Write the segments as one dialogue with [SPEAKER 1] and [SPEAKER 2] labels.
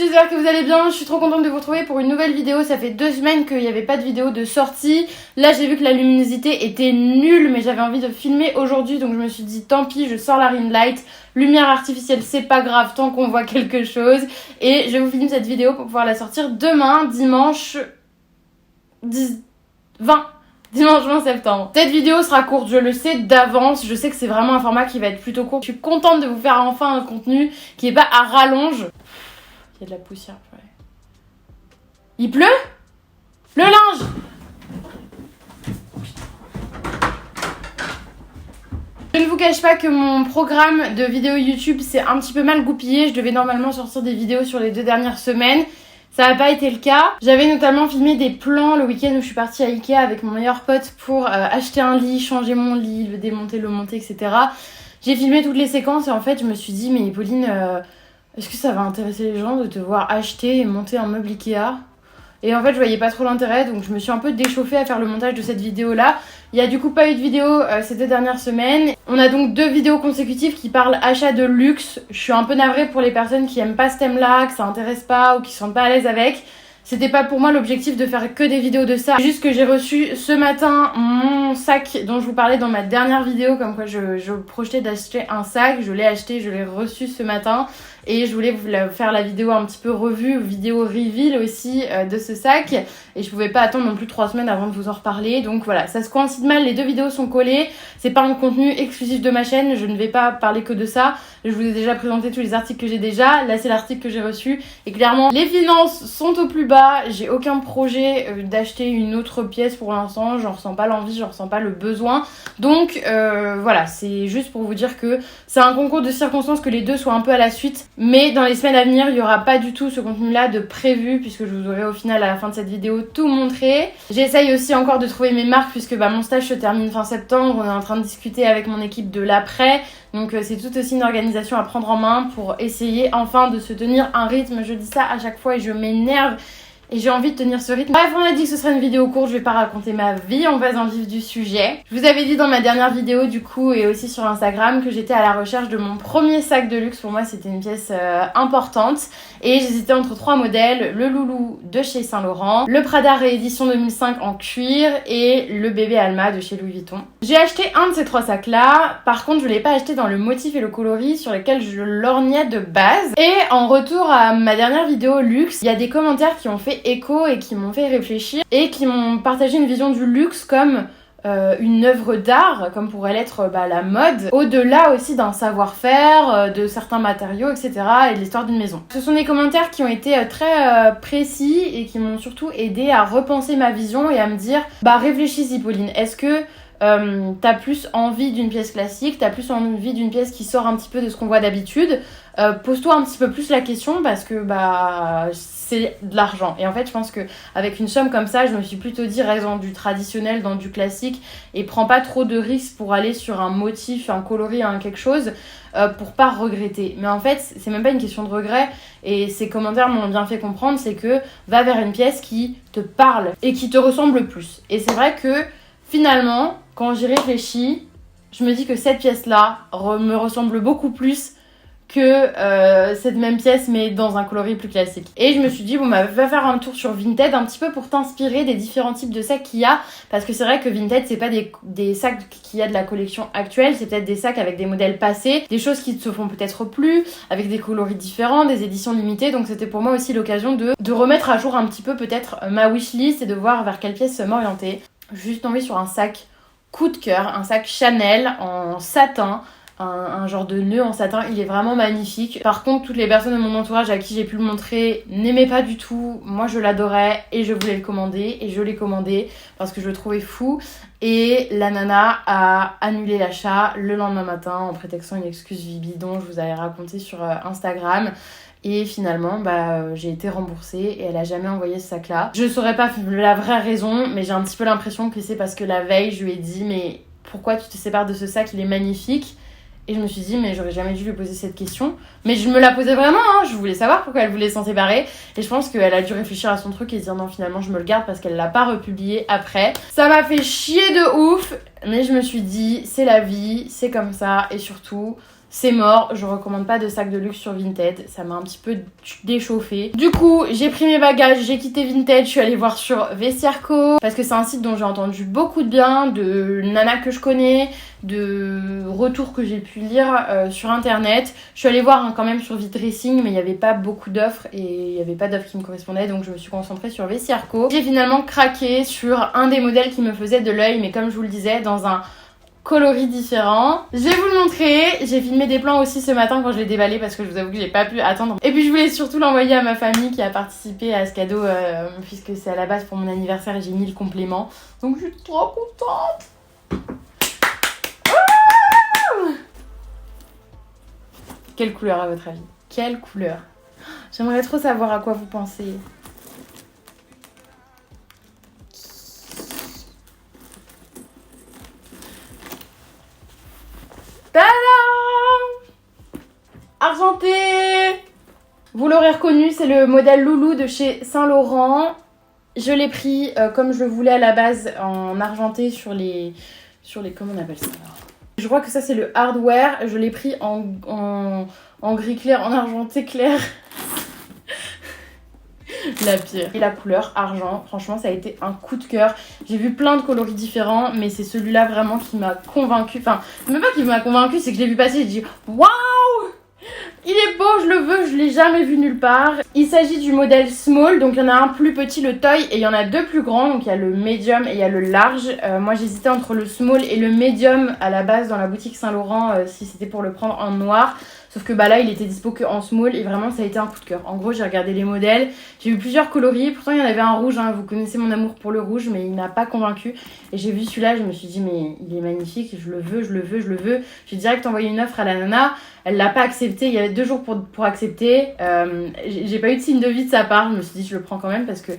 [SPEAKER 1] j'espère que vous allez bien, je suis trop contente de vous retrouver pour une nouvelle vidéo. Ça fait 2 semaines qu'il n'y avait pas de vidéo de sortie. Là j'ai vu que la luminosité était nulle, mais j'avais envie de filmer aujourd'hui, donc je me suis dit tant pis, je sors la ring light. Lumière artificielle, c'est pas grave tant qu'on voit quelque chose. Et je vous filme cette vidéo pour pouvoir la sortir demain, dimanche 20 septembre. Cette vidéo sera courte, je le sais d'avance. Je sais que c'est vraiment un format qui va être plutôt court. Je suis contente de vous faire enfin un contenu qui est pas à rallonge. Il y a de la poussière. Ouais. Il pleut ? Le linge ! Je ne vous cache pas que mon programme de vidéos YouTube s'est un petit peu mal goupillé. Je devais normalement sortir des vidéos sur les 2 dernières semaines. Ça n'a pas été le cas. J'avais notamment filmé des plans le week-end où je suis partie à Ikea avec mon meilleur pote pour acheter un lit, changer mon lit, le démonter, le monter, etc. J'ai filmé toutes les séquences et en fait je me suis dit mais Pauline, est-ce que ça va intéresser les gens de te voir acheter et monter un meuble Ikea ? Et en fait je voyais pas trop l'intérêt, donc je me suis un peu déchauffée à faire le montage de cette vidéo là. Il y a du coup pas eu de vidéo ces 2 dernières semaines. On a donc 2 vidéos consécutives qui parlent achat de luxe. Je suis un peu navrée pour les personnes qui aiment pas ce thème là, que ça intéresse pas ou qui sont pas à l'aise avec. C'était pas pour moi l'objectif de faire que des vidéos de ça. C'est juste que j'ai reçu ce matin mon sac dont je vous parlais dans ma dernière vidéo, comme quoi je projetais d'acheter un sac. Je l'ai acheté, je l'ai reçu ce matin. Et je voulais vous faire la vidéo un petit peu revue, vidéo reveal aussi de ce sac. Et je pouvais pas attendre non plus 3 semaines avant de vous en reparler. Donc voilà, ça se coïncide mal, les 2 vidéos sont collées. C'est pas un contenu exclusif de ma chaîne, je ne vais pas parler que de ça. Je vous ai déjà présenté tous les articles que j'ai déjà. Là c'est l'article que j'ai reçu. Et clairement, les finances sont au plus bas. J'ai aucun projet d'acheter une autre pièce pour l'instant. J'en ressens pas l'envie, j'en ressens pas le besoin. Donc voilà, c'est juste pour vous dire que c'est un concours de circonstances que les 2 soient un peu à la suite. Mais dans les semaines à venir, il n'y aura pas du tout ce contenu-là de prévu, puisque je vous aurai au final à la fin de cette vidéo tout montré. J'essaye aussi encore de trouver mes marques, puisque mon stage se termine fin septembre. On est en train de discuter avec mon équipe de l'après. Donc c'est tout aussi une organisation à prendre en main pour essayer enfin de se tenir un rythme. Je dis ça à chaque fois et je m'énerve. Et j'ai envie de tenir ce rythme. Bref, on a dit que ce serait une vidéo courte, je vais pas raconter ma vie, on va dans le vif du sujet. Je vous avais dit dans ma dernière vidéo du coup et aussi sur Instagram que j'étais à la recherche de mon premier sac de luxe. Pour moi c'était une pièce importante et j'hésitais entre 3 modèles, le Loulou de chez Saint Laurent, le Prada réédition 2005 en cuir et le bébé Alma de chez Louis Vuitton. J'ai acheté un de ces 3 sacs là, par contre je l'ai pas acheté dans le motif et le coloris sur lesquels je lorgnais de base. Et en retour à ma dernière vidéo luxe, il y a des commentaires qui ont fait écho et qui m'ont fait réfléchir et qui m'ont partagé une vision du luxe comme une œuvre d'art, comme pourrait l'être la mode, au-delà aussi d'un savoir-faire, de certains matériaux, etc. et de l'histoire d'une maison. Ce sont des commentaires qui ont été très précis et qui m'ont surtout aidé à repenser ma vision et à me dire réfléchis-y Pauline, est-ce que t'as plus envie d'une pièce classique, t'as plus envie d'une pièce qui sort un petit peu de ce qu'on voit d'habitude, pose-toi un petit peu plus la question parce que c'est de l'argent. Et en fait je pense que avec une somme comme ça je me suis plutôt dit reste dans du traditionnel, dans du classique et prends pas trop de risques pour aller sur un motif, un coloris, quelque chose pour pas regretter. Mais en fait c'est même pas une question de regret et ces commentaires m'ont bien fait comprendre, c'est que va vers une pièce qui te parle et qui te ressemble plus. Et c'est vrai que finalement, quand j'y réfléchis, je me dis que cette pièce-là me ressemble beaucoup plus que cette même pièce, mais dans un coloris plus classique. Et je me suis dit, va faire un tour sur Vinted, un petit peu pour t'inspirer des différents types de sacs qu'il y a, parce que c'est vrai que Vinted, c'est pas des sacs qu'il y a de la collection actuelle, c'est peut-être des sacs avec des modèles passés, des choses qui ne se font peut-être plus, avec des coloris différents, des éditions limitées, donc c'était pour moi aussi l'occasion de remettre à jour un petit peu peut-être ma wishlist et de voir vers quelle pièce m'orienter. Je suis juste tombée sur un sac coup de cœur, un sac Chanel en satin, un genre de nœud en satin, il est vraiment magnifique. Par contre, toutes les personnes de mon entourage à qui j'ai pu le montrer n'aimaient pas du tout. Moi, je l'adorais et je voulais le commander et je l'ai commandé parce que je le trouvais fou. Et la nana a annulé l'achat le lendemain matin en prétextant une excuse bidon, je vous avais raconté sur Instagram. Et finalement, j'ai été remboursée et elle a jamais envoyé ce sac-là. Je saurais pas la vraie raison, mais j'ai un petit peu l'impression que c'est parce que la veille, je lui ai dit « Mais pourquoi tu te sépares de ce sac ? Il est magnifique !» Et je me suis dit « Mais j'aurais jamais dû lui poser cette question. » Mais je me la posais vraiment, je voulais savoir pourquoi elle voulait s'en séparer. Et je pense qu'elle a dû réfléchir à son truc et se dire « Non, finalement, je me le garde parce qu'elle l'a pas republié après. » Ça m'a fait chier de ouf, mais je me suis dit « C'est la vie, c'est comme ça. » Et surtout... c'est mort, je recommande pas de sac de luxe sur Vinted, ça m'a un petit peu déchauffé. Du coup, j'ai pris mes bagages, j'ai quitté Vinted, je suis allée voir sur Vestiaire.co parce que c'est un site dont j'ai entendu beaucoup de bien, de nanas que je connais, de retours que j'ai pu lire sur internet. Je suis allée voir quand même sur Vitdressing, mais il n'y avait pas beaucoup d'offres et il n'y avait pas d'offres qui me correspondaient, donc je me suis concentrée sur Vestiaire.co. J'ai finalement craqué sur un des modèles qui me faisait de l'œil, mais comme je vous le disais, dans un coloris différents. Je vais vous le montrer. J'ai filmé des plans aussi ce matin quand je l'ai déballé parce que je vous avoue que j'ai pas pu attendre. Et puis je voulais surtout l'envoyer à ma famille qui a participé à ce cadeau puisque c'est à la base pour mon anniversaire et j'ai mis le complément. Donc je suis trop contente. Quelle couleur à votre avis? Quelle couleur? J'aimerais trop savoir à quoi vous pensez. Tadam! Argenté! Vous l'aurez reconnu, c'est le modèle Loulou de chez Saint Laurent. Je l'ai pris comme je le voulais à la base en argenté sur les comment on appelle ça alors? Je crois que ça c'est le hardware. Je l'ai pris en gris clair, en argenté clair. La pire. Et la couleur argent, franchement ça a été un coup de cœur. J'ai vu plein de coloris différents, mais c'est celui-là vraiment qui m'a convaincue. Enfin, même pas qui m'a convaincue, c'est que je l'ai vu passer, j'ai dit waouh! Il est beau, je le veux, je l'ai jamais vu nulle part. Il s'agit du modèle small, donc il y en a un plus petit, le toy, et il y en a deux plus grands, donc il y a le medium et il y a le large. Moi j'hésitais entre le small et le medium à la base dans la boutique Saint Laurent si c'était pour le prendre en noir. Sauf que bah là il était dispo que en small et vraiment ça a été un coup de cœur. En gros j'ai regardé les modèles, j'ai vu plusieurs coloris, pourtant il y en avait un rouge, hein. Vous connaissez mon amour pour le rouge mais il m'a pas convaincu. Et j'ai vu celui-là, je me suis dit mais il est magnifique, je le veux, je le veux, je le veux. J'ai direct envoyé une offre à la nana, elle l'a pas accepté, il y avait 2 jours pour accepter. J'ai pas eu de signe de vie de sa part, je me suis dit je le prends quand même parce que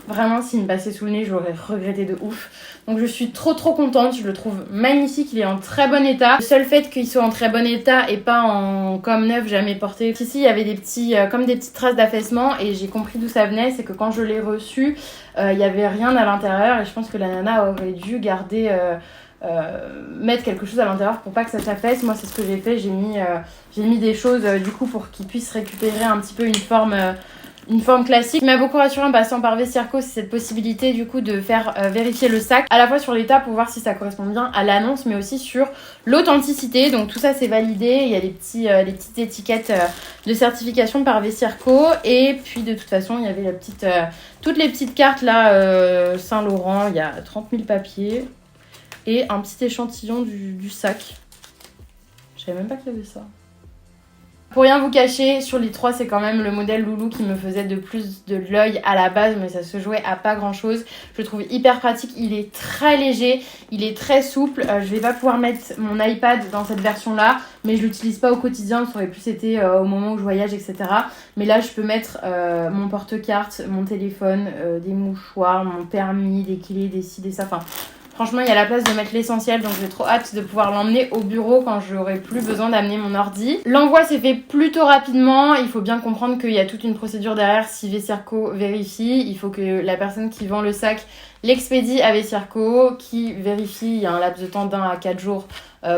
[SPEAKER 1] vraiment s'il me passait sous le nez je l'aurais regretté de ouf. Donc je suis trop contente, je le trouve magnifique, il est en très bon état. Le seul fait qu'il soit en très bon état et pas en comme neuf jamais porté. Ici il y avait des petits comme des petites traces d'affaissement et j'ai compris d'où ça venait, c'est que quand je l'ai reçu, il y avait rien à l'intérieur et je pense que la nana aurait dû garder mettre quelque chose à l'intérieur pour pas que ça s'affaisse. Moi c'est ce que j'ai fait, j'ai mis des choses du coup pour qu'il puisse récupérer un petit peu une forme classique. Ce qui m'a beaucoup rassurée en passant par Vestiaire.co, c'est cette possibilité du coup de faire vérifier le sac à la fois sur l'état pour voir si ça correspond bien à l'annonce mais aussi sur l'authenticité. Donc tout ça c'est validé, il y a les petites étiquettes de certification par Vestiaire.co et puis de toute façon il y avait toutes les petites cartes là Saint Laurent, il y a 30 000 papiers et un petit échantillon du sac. Je savais même pas qu'il y avait ça. Pour rien vous cacher, sur les 3, c'est quand même le modèle Loulou qui me faisait de plus de l'œil à la base, mais ça se jouait à pas grand chose. Je le trouve hyper pratique, il est très léger, il est très souple. Je vais pas pouvoir mettre mon iPad dans cette version-là, mais je l'utilise pas au quotidien, ça aurait plus été au moment où je voyage, etc. Mais là, je peux mettre mon porte-carte, mon téléphone, des mouchoirs, mon permis, des clés, des ci, des ça, enfin... Franchement, il y a la place de mettre l'essentiel, donc j'ai trop hâte de pouvoir l'emmener au bureau quand j'aurai plus besoin d'amener mon ordi. L'envoi s'est fait plutôt rapidement. Il faut bien comprendre qu'il y a toute une procédure derrière si Vestiaire.co vérifie. Il faut que la personne qui vend le sac l'expédie à Vestiaire.co, qui vérifie, il y a un laps de temps d'1 à 4 jours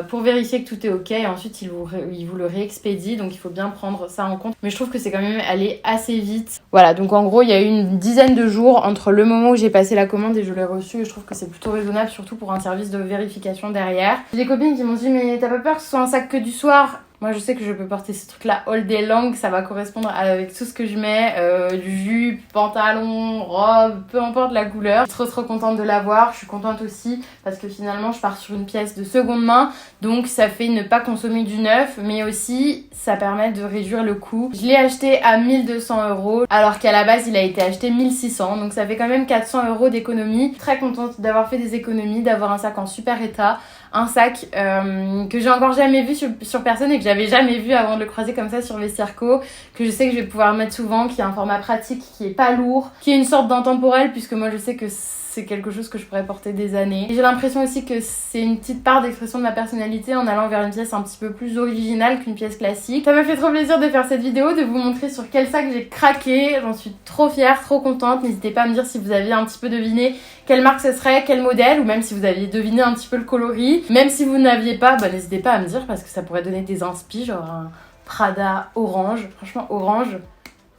[SPEAKER 1] pour vérifier que tout est ok et ensuite il vous le réexpédie, donc il faut bien prendre ça en compte. Mais je trouve que c'est quand même allé assez vite. Voilà, donc en gros il y a eu une dizaine de jours entre le moment où j'ai passé la commande et je l'ai reçue et je trouve que c'est plutôt raisonnable, surtout pour un service de vérification derrière. J'ai des copines qui m'ont dit mais t'as pas peur que ce soit un sac que du soir? Moi je sais que je peux porter ce truc là all day long, ça va correspondre avec tout ce que je mets, jupe, pantalon, robe, peu importe la couleur. Je suis trop contente de l'avoir, je suis contente aussi parce que finalement je pars sur une pièce de seconde main, donc ça fait ne pas consommer du neuf, mais aussi ça permet de réduire le coût. Je l'ai acheté à 1 200 € alors qu'à la base il a été acheté 1 600, donc ça fait quand même 400 € d'économie. Très contente d'avoir fait des économies, d'avoir un sac en super état. Un sac que j'ai encore jamais vu sur personne et que j'avais jamais vu avant de le croiser comme ça sur Vestiaire.co, que je sais que je vais pouvoir mettre souvent, qui a un format pratique, qui est pas lourd, qui est une sorte d'intemporel puisque moi je sais que c'est quelque chose que je pourrais porter des années. Et j'ai l'impression aussi que c'est une petite part d'expression de ma personnalité en allant vers une pièce un petit peu plus originale qu'une pièce classique. Ça m'a fait trop plaisir de faire cette vidéo, de vous montrer sur quel sac j'ai craqué. J'en suis trop fière, trop contente. N'hésitez pas à me dire si vous aviez un petit peu deviné quelle marque ce serait, quel modèle, ou même si vous aviez deviné un petit peu le coloris. Même si vous n'aviez pas, n'hésitez pas à me dire parce que ça pourrait donner des inspi, genre un Prada orange. Franchement, orange,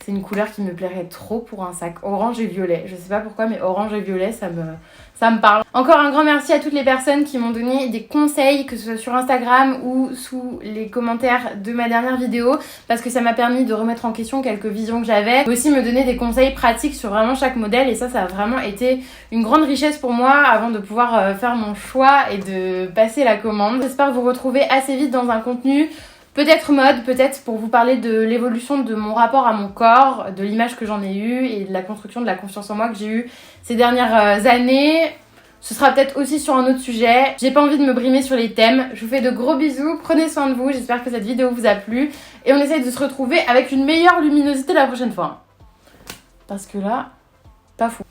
[SPEAKER 1] c'est une couleur qui me plairait trop pour un sac. Orange et violet. Je sais pas pourquoi, mais orange et violet, ça me parle. Encore un grand merci à toutes les personnes qui m'ont donné des conseils, que ce soit sur Instagram ou sous les commentaires de ma dernière vidéo, parce que ça m'a permis de remettre en question quelques visions que j'avais, mais aussi me donner des conseils pratiques sur vraiment chaque modèle, et ça a vraiment été une grande richesse pour moi avant de pouvoir faire mon choix et de passer la commande. J'espère vous retrouver assez vite dans un contenu peut-être mode, peut-être pour vous parler de l'évolution de mon rapport à mon corps, de l'image que j'en ai eue et de la construction de la confiance en moi que j'ai eue ces dernières années. Ce sera peut-être aussi sur un autre sujet. J'ai pas envie de me brimer sur les thèmes. Je vous fais de gros bisous, prenez soin de vous, j'espère que cette vidéo vous a plu. Et on essaye de se retrouver avec une meilleure luminosité la prochaine fois. Parce que là, pas fou.